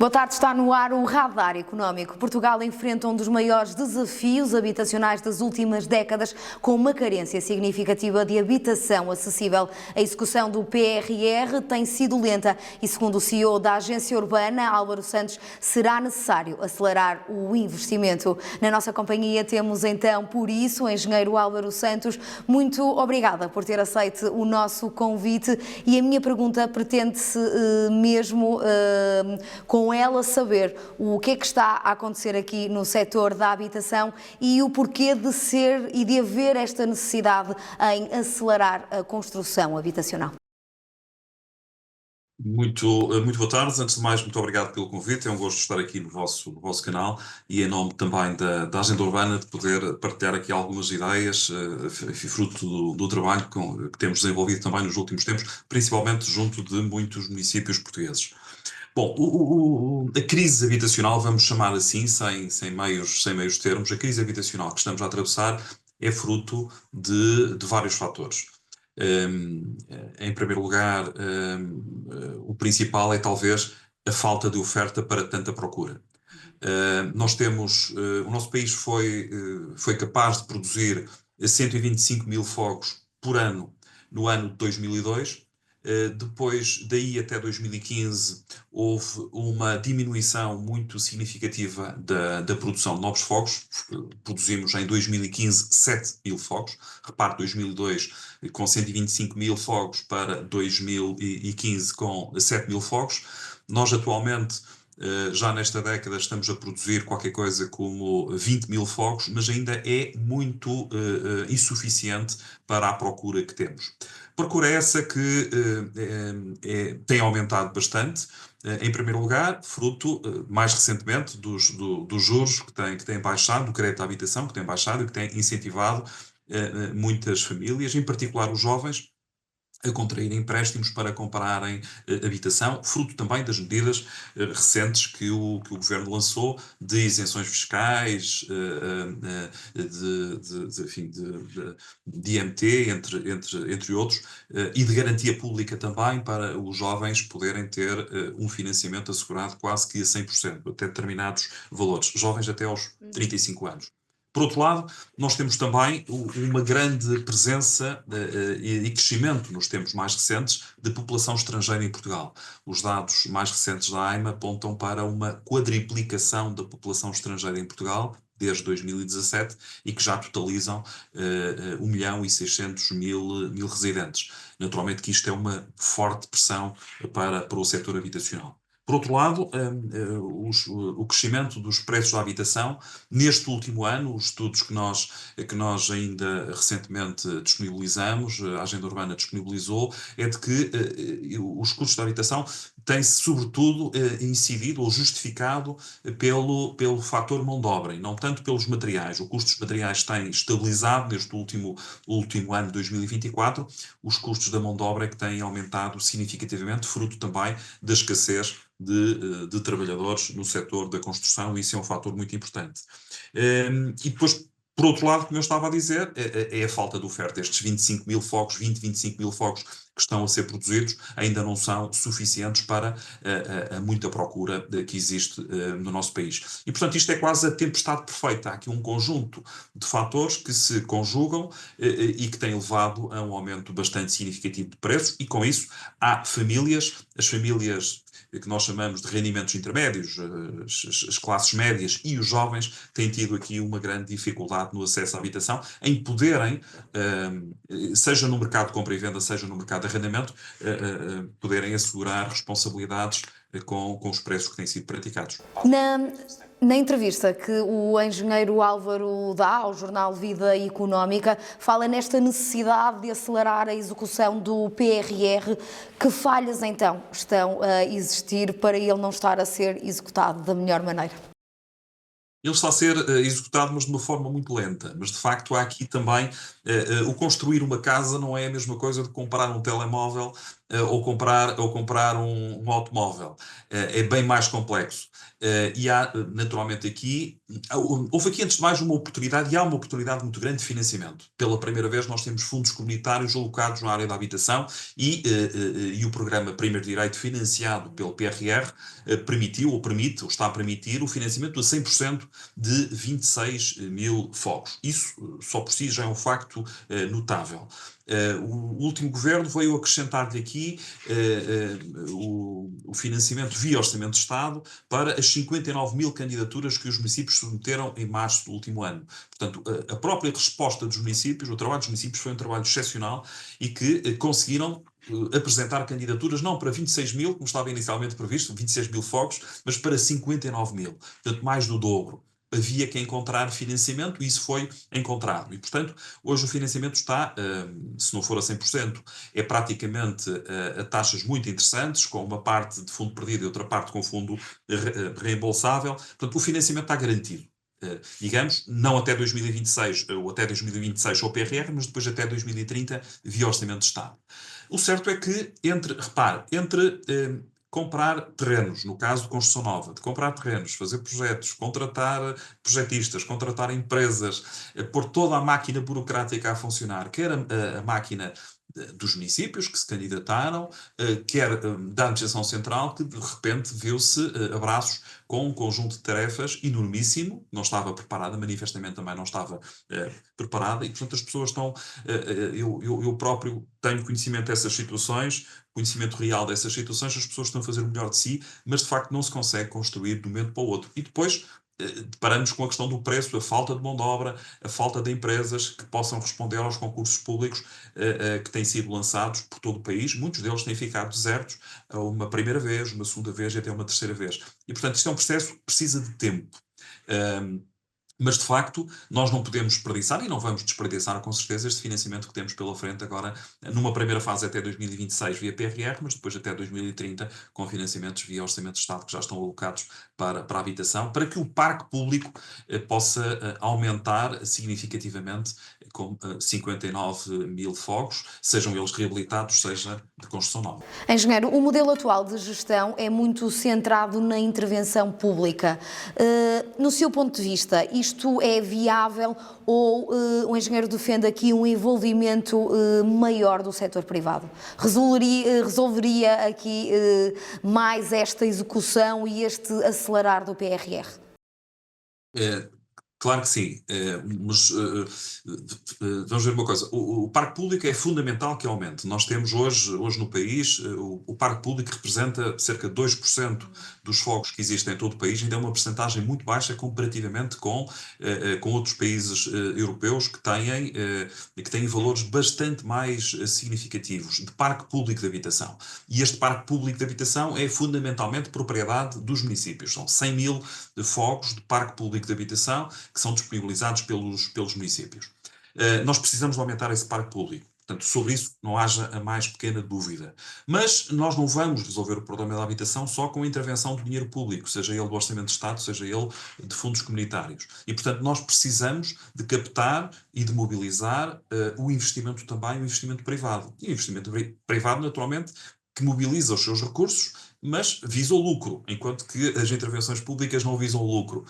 Boa tarde, está no ar o Radar Económico. Portugal enfrenta um dos maiores desafios habitacionais das últimas décadas, com uma carência significativa de habitação acessível. A execução do PRR tem sido lenta e, segundo o CEO da Agência Urbana, Álvaro Santos, será necessário acelerar o investimento. Na nossa companhia temos então, por isso, o engenheiro Álvaro Santos. Muito obrigada por ter aceito o nosso convite e a minha pergunta pretende-se mesmo com ela saber o que é que está a acontecer aqui no setor da habitação e o porquê de ser e de haver esta necessidade em acelerar a construção habitacional. Muito boa tarde. Antes de mais, muito obrigado pelo convite. É um gosto estar aqui no vosso canal e em nome também da Agenda Urbana de poder partilhar aqui algumas ideias, fruto do trabalho que temos desenvolvido também nos últimos tempos, principalmente junto de muitos municípios portugueses. Bom, a crise habitacional, vamos chamar assim, sem meios termos, a crise habitacional que estamos a atravessar é fruto de vários fatores. Em primeiro lugar, o principal é talvez a falta de oferta para tanta procura. O nosso país foi capaz de produzir 125 mil fogos por ano no ano de 2002. Depois, daí até 2015, houve uma diminuição muito significativa da produção de novos fogos. Produzimos em 2015 7 mil fogos. Repare, 2002 com 125 mil fogos para 2015 com 7 mil fogos. Nós atualmente, já nesta década, estamos a produzir qualquer coisa como 20 mil fogos, mas ainda é muito insuficiente para a procura que temos. Procura essa que tem aumentado bastante, em primeiro lugar, fruto, mais recentemente, dos juros que têm baixado, do crédito à habitação que tem baixado e que tem incentivado muitas famílias, em particular os jovens, a contraírem empréstimos para comprarem habitação, fruto também das medidas recentes que o Governo lançou de isenções fiscais, de IMT, entre outros, e de garantia pública também para os jovens poderem ter um financiamento assegurado quase que a 100%, até determinados valores, jovens até aos 35 anos. Por outro lado, nós temos também uma grande presença e crescimento nos tempos mais recentes de população estrangeira em Portugal. Os dados mais recentes da AIMA apontam para uma quadriplicação da população estrangeira em Portugal desde 2017 e que já totalizam 1.600.000 residentes. Naturalmente que isto é uma forte pressão para o setor habitacional. Por outro lado, o crescimento dos preços da habitação, neste último ano, os estudos que nós ainda recentemente disponibilizamos, a Agenda Urbana disponibilizou, é de que os custos da habitação têm-se sobretudo incidido ou justificado pelo fator mão de obra e não tanto pelos materiais. O custo dos materiais tem estabilizado neste último ano de 2024, os custos da mão de obra é que têm aumentado significativamente, fruto também da escassez de trabalhadores no setor da construção, e isso é um fator muito importante. E depois, por outro lado, como eu estava a dizer, é a falta de oferta. Estes 25 mil fogos, 25 mil fogos que estão a ser produzidos ainda não são suficientes para a muita procura que existe no nosso país. E, portanto, isto é quase a tempestade perfeita. Há aqui um conjunto de fatores que se conjugam e que têm levado a um aumento bastante significativo de preços, e com isso há as famílias que nós chamamos de rendimentos intermédios, as classes médias e os jovens têm tido aqui uma grande dificuldade no acesso à habitação, em poderem, seja no mercado de compra e venda, seja no mercado de arrendamento, poderem assegurar responsabilidades com os preços que têm sido praticados. Na entrevista que o engenheiro Álvaro dá ao jornal Vida Económica, fala nesta necessidade de acelerar a execução do PRR. Que falhas, então, estão a existir para ele não estar a ser executado da melhor maneira? Ele está a ser executado, mas de uma forma muito lenta. Mas, de facto, há aqui também o construir uma casa não é a mesma coisa de comprar um telemóvel ou comprar um automóvel. É bem mais complexo. E há, naturalmente, houve aqui, antes de mais, uma oportunidade, e há uma oportunidade muito grande de financiamento. Pela primeira vez, nós temos fundos comunitários alocados na área da habitação e o programa Primeiro Direito, financiado pelo PRR, permitiu, ou permite, ou está a permitir, o financiamento a 100% de 26 mil fogos. Isso, só por si, já é um facto notável. O último governo veio acrescentar-lhe aqui o financiamento via Orçamento de Estado para as 59 mil candidaturas que os municípios submeteram em março do último ano. Portanto, a própria resposta dos municípios, o trabalho dos municípios foi um trabalho excepcional e que conseguiram apresentar candidaturas não para 26 mil, como estava inicialmente previsto, 26 mil fogos, mas para 59 mil. Portanto, mais do dobro. Havia que encontrar financiamento e isso foi encontrado. E, portanto, hoje o financiamento está, se não for a 100%, é praticamente a taxas muito interessantes, com uma parte de fundo perdido e outra parte com fundo reembolsável. Portanto, o financiamento está garantido. Digamos, não até 2026 ou até 2026 ou PRR, mas depois até 2030 via Orçamento de Estado. O certo é que, entre comprar terrenos, no caso de construção nova, de comprar terrenos, fazer projetos, contratar projetistas, contratar empresas, pôr toda a máquina burocrática a funcionar, quer a máquina dos municípios que se candidataram, quer da administração central, que de repente viu-se abraços com um conjunto de tarefas enormíssimo, não estava preparada, manifestamente também não estava preparada, e portanto as pessoas estão, eu próprio tenho conhecimento dessas situações, conhecimento real dessas situações, as pessoas estão a fazer o melhor de si, mas de facto não se consegue construir de um momento para o outro. E depois deparamos com a questão do preço, a falta de mão de obra, a falta de empresas que possam responder aos concursos públicos que têm sido lançados por todo o país. Muitos deles têm ficado desertos uma primeira vez, uma segunda vez e até uma terceira vez. E, portanto, isto é um processo que precisa de tempo. Mas, de facto, nós não podemos desperdiçar e não vamos desperdiçar, com certeza, este financiamento que temos pela frente agora, numa primeira fase até 2026 via PRR, mas depois até 2030 com financiamentos via Orçamento de Estado que já estão alocados para a habitação, para que o parque público possa aumentar significativamente com 59 mil fogos, sejam eles reabilitados, seja de construção nova. Engenheiro, o modelo atual de gestão é muito centrado na intervenção pública. No seu ponto de vista, isto é viável ou o engenheiro defende aqui um envolvimento maior do setor privado? Resolveria aqui mais esta execução e este acelerar do PRR? Claro que sim, mas vamos ver uma coisa, o parque público é fundamental que aumente. Nós temos hoje no país, o parque público representa cerca de 2% dos fogos que existem em todo o país, ainda é uma percentagem muito baixa comparativamente com outros países europeus que têm valores bastante mais significativos de parque público de habitação. E este parque público de habitação é fundamentalmente propriedade dos municípios. São 100 mil fogos de parque público de habitação que são disponibilizados pelos municípios. Nós precisamos de aumentar esse parque público. Portanto, sobre isso não haja a mais pequena dúvida. Mas nós não vamos resolver o problema da habitação só com a intervenção do dinheiro público, seja ele do Orçamento de Estado, seja ele de fundos comunitários. E, portanto, nós precisamos de captar e de mobilizar o investimento também, o investimento privado. E o investimento privado, naturalmente, que mobiliza os seus recursos, mas visa o lucro, enquanto que as intervenções públicas não visam o lucro.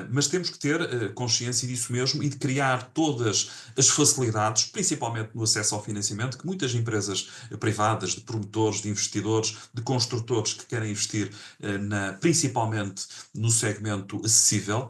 Mas temos que ter consciência disso mesmo e de criar todas as facilidades, principalmente no acesso ao financiamento, que muitas empresas privadas, de promotores, de investidores, de construtores que querem investir principalmente no segmento acessível,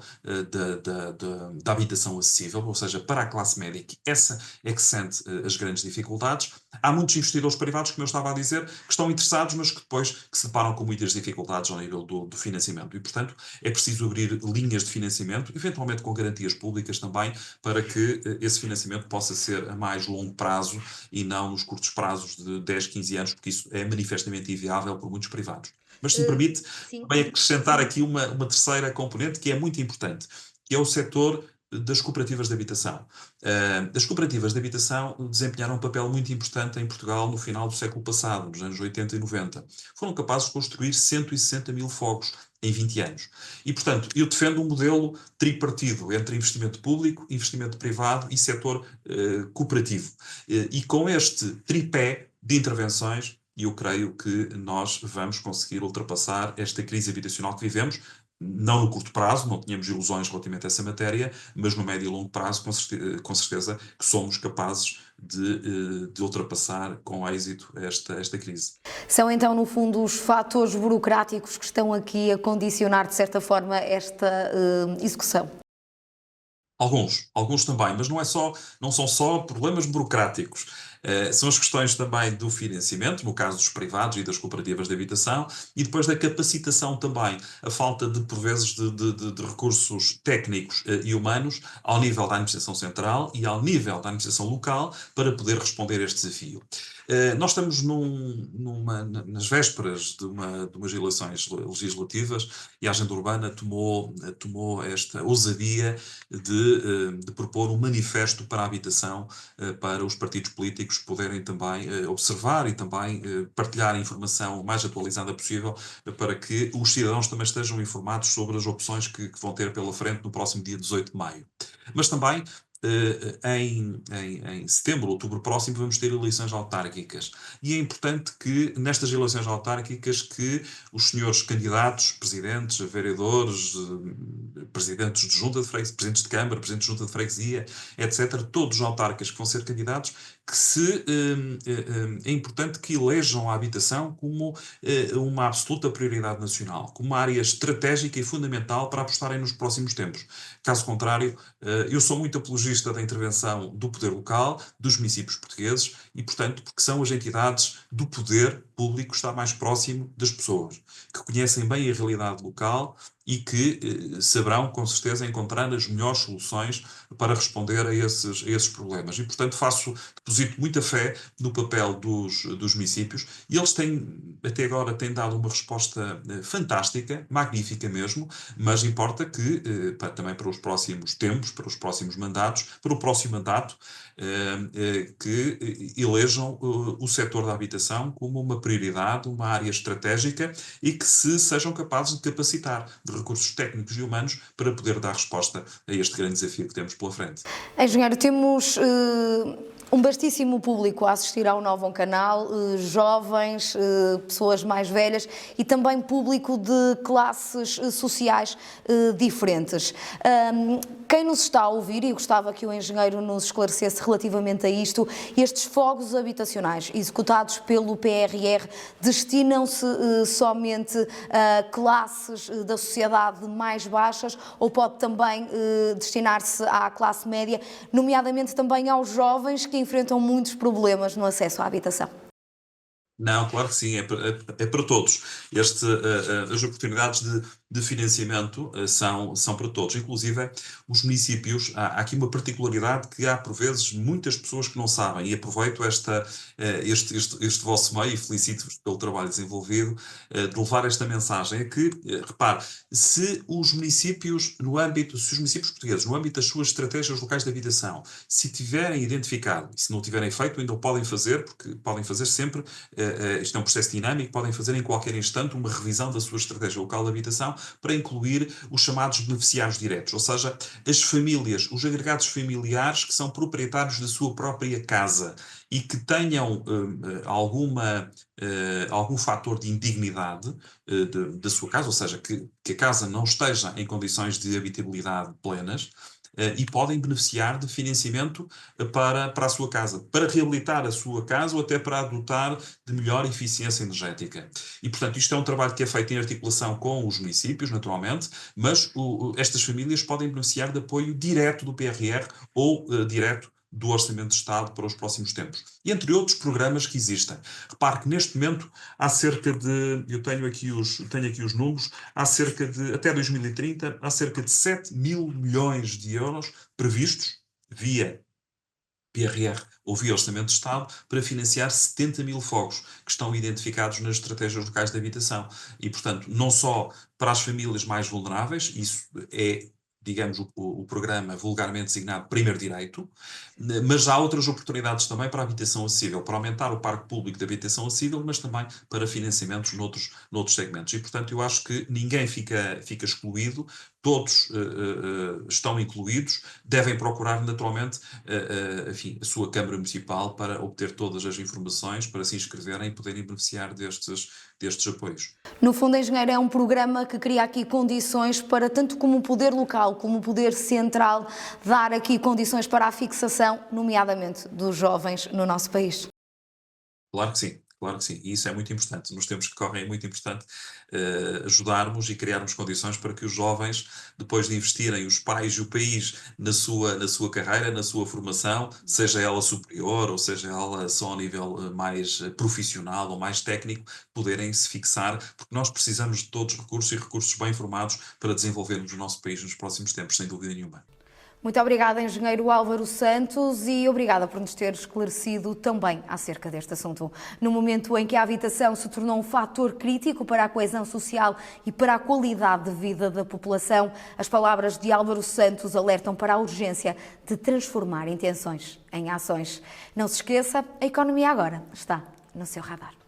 da habitação acessível, ou seja, para a classe média, que essa é que sente as grandes dificuldades. Há muitos investidores privados, como eu estava a dizer, que estão interessados, mas que depois que se deparam com muitas dificuldades ao nível do financiamento. E, portanto, é preciso abrir linhas de financiamento, eventualmente com garantias públicas também, para que esse financiamento possa ser a mais longo prazo e não nos curtos prazos de 10, 15 anos, porque isso é manifestamente inviável por muitos privados. Mas, se me permite, também acrescentar aqui uma terceira componente que é muito importante, que é o setor das cooperativas de habitação. As cooperativas de habitação desempenharam um papel muito importante em Portugal no final do século passado, nos anos 80 e 90. Foram capazes de construir 160 mil fogos em 20 anos. E, portanto, eu defendo um modelo tripartido entre investimento público, investimento privado e setor cooperativo. E com este tripé, de intervenções, e eu creio que nós vamos conseguir ultrapassar esta crise habitacional que vivemos, não no curto prazo, não tínhamos ilusões relativamente a essa matéria, mas no médio e longo prazo, com certeza que somos capazes de ultrapassar com êxito esta crise. São então, no fundo, os fatores burocráticos que estão aqui a condicionar, de certa forma, esta execução? Alguns também, mas não são só problemas burocráticos. São as questões também do financiamento, no caso dos privados e das cooperativas de habitação, e depois da capacitação também, a falta de, por vezes, de recursos técnicos e humanos ao nível da administração central e ao nível da administração local para poder responder a este desafio. Nós estamos nas vésperas de umas eleições legislativas e a agenda urbana tomou esta ousadia de propor um manifesto para a habitação, para os partidos políticos poderem também observar e também partilhar a informação mais atualizada possível, para que os cidadãos também estejam informados sobre as opções que vão ter pela frente no próximo dia 18 de maio. Mas também em setembro, outubro próximo, vamos ter eleições autárquicas. E é importante que, nestas eleições autárquicas, que os senhores candidatos, presidentes, vereadores, presidentes de junta de freguesia, presidentes de câmara, presidentes de junta de freguesia, etc., todos os autarcas que vão ser candidatos, é importante que elejam a habitação como uma absoluta prioridade nacional, como uma área estratégica e fundamental para apostarem nos próximos tempos. Caso contrário, eu sou muito apologista da intervenção do poder local, dos municípios portugueses, e, portanto, porque são as entidades do poder público que está mais próximo das pessoas, que conhecem bem a realidade local e que saberão, com certeza, encontrar as melhores soluções para responder a esses problemas. E, portanto, deposito muita fé no papel dos municípios, e eles até agora, têm dado uma resposta fantástica, magnífica mesmo, mas importa que, também para os próximos tempos, para os próximos mandatos, para o próximo mandato, que elejam o setor da habitação como uma prioridade, uma área estratégica, e que sejam capazes de capacitar de recursos técnicos e humanos para poder dar resposta a este grande desafio que temos pela frente. Engenheiro, temos um vastíssimo público a assistir ao Novo Canal, jovens, pessoas mais velhas e também público de classes sociais diferentes. Quem nos está a ouvir, e gostava que o engenheiro nos esclarecesse relativamente a isto, estes fogos habitacionais executados pelo PRR destinam-se somente a classes da sociedade mais baixas, ou pode também destinar-se à classe média, nomeadamente também aos jovens que enfrentam muitos problemas no acesso à habitação? Não, claro que sim, é para todos. As oportunidades de financiamento são para todos. Inclusive, os municípios, há aqui uma particularidade que há, por vezes, muitas pessoas que não sabem, e aproveito este vosso meio e felicito-vos pelo trabalho desenvolvido, de levar esta mensagem, é que, repare, se os municípios portugueses, no âmbito das suas estratégias locais de habitação, se tiverem identificado, e se não tiverem feito, ainda o podem fazer, porque podem fazer sempre, isto é um processo dinâmico, podem fazer em qualquer instante uma revisão da sua estratégia local de habitação para incluir os chamados beneficiários diretos, ou seja, as famílias, os agregados familiares que são proprietários da sua própria casa e que tenham algum fator de indignidade da sua casa, ou seja, que a casa não esteja em condições de habitabilidade plenas, e podem beneficiar de financiamento para a sua casa, para reabilitar a sua casa ou até para a dotar de melhor eficiência energética. E, portanto, isto é um trabalho que é feito em articulação com os municípios, naturalmente, mas estas famílias podem beneficiar de apoio direto do PRR ou direto do Orçamento de Estado para os próximos tempos. E entre outros programas que existem. Repare que neste momento há cerca de, eu tenho aqui os números, até 2030, há cerca de 7 mil milhões de euros previstos via PRR ou via Orçamento de Estado para financiar 70 mil fogos que estão identificados nas estratégias locais de habitação. E, portanto, não só para as famílias mais vulneráveis, isso é, digamos, o programa vulgarmente designado Primeiro Direito, mas há outras oportunidades também para a habitação acessível, para aumentar o parque público de habitação acessível, mas também para financiamentos noutros segmentos. E, portanto, eu acho que ninguém fica excluído todos estão incluídos, devem procurar naturalmente enfim, a sua Câmara Municipal para obter todas as informações, para se inscreverem e poderem beneficiar destes apoios. No fundo, Engenheiro, é um programa que cria aqui condições para, tanto como o poder local como o poder central, dar aqui condições para a fixação, nomeadamente dos jovens no nosso país. Claro que sim. Claro que sim, e isso é muito importante. Nos tempos que correm é muito importante ajudarmos e criarmos condições para que os jovens, depois de investirem os pais e o país na sua carreira, na sua formação, seja ela superior ou seja ela só a nível mais profissional ou mais técnico, poderem se fixar, porque nós precisamos de todos os recursos e recursos bem formados para desenvolvermos o nosso país nos próximos tempos, sem dúvida nenhuma. Muito obrigada, Engenheiro Álvaro Santos, e obrigada por nos ter esclarecido também acerca deste assunto. No momento em que a habitação se tornou um fator crítico para a coesão social e para a qualidade de vida da população, as palavras de Álvaro Santos alertam para a urgência de transformar intenções em ações. Não se esqueça, a economia agora está no seu radar.